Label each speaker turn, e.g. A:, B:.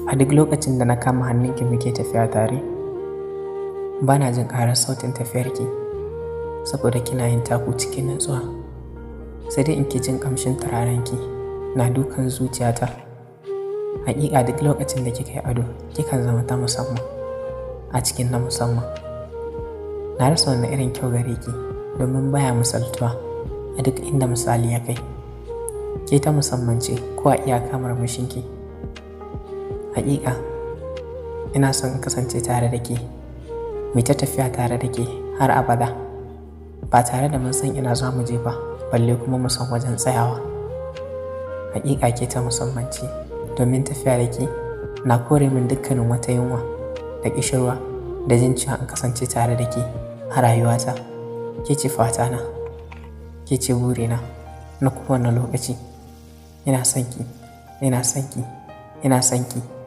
A: A duk lokacin da na kama hannunki muke tafiya tare, ba na jin ƙarar sautin tafiyarki saboda kina yin taku cikin natsuwa. Sai dai in ke jin ƙamshin turarenki na dukan zuciyata. Haƙiƙa duk lokacin da kika yi ado, kikan zama ta musamman a cikin na musamman. Na rasa wani irin kyau gare ki domin baya misaltuwa a duk inda misali ya kai. Ke ta musamman ce ko a iyaka murmushinki. Haƙiƙa ina son in kasance tare da ke, mu ta tafiya tare da ke har abada, ba tare da mun san ina za mu je ba, balle kuma mu san wajen tsayawa. Haƙiƙa ke ta musamman ce domin tafiya da ke na kore min dukkanin wata yunwa da ƙishirwa da jin cewa in kasance tare da ke a rayuwata. Ke ce fatana, ke ce burina na kowane lokaci. Ina son ki, ina son ki, ina son ki.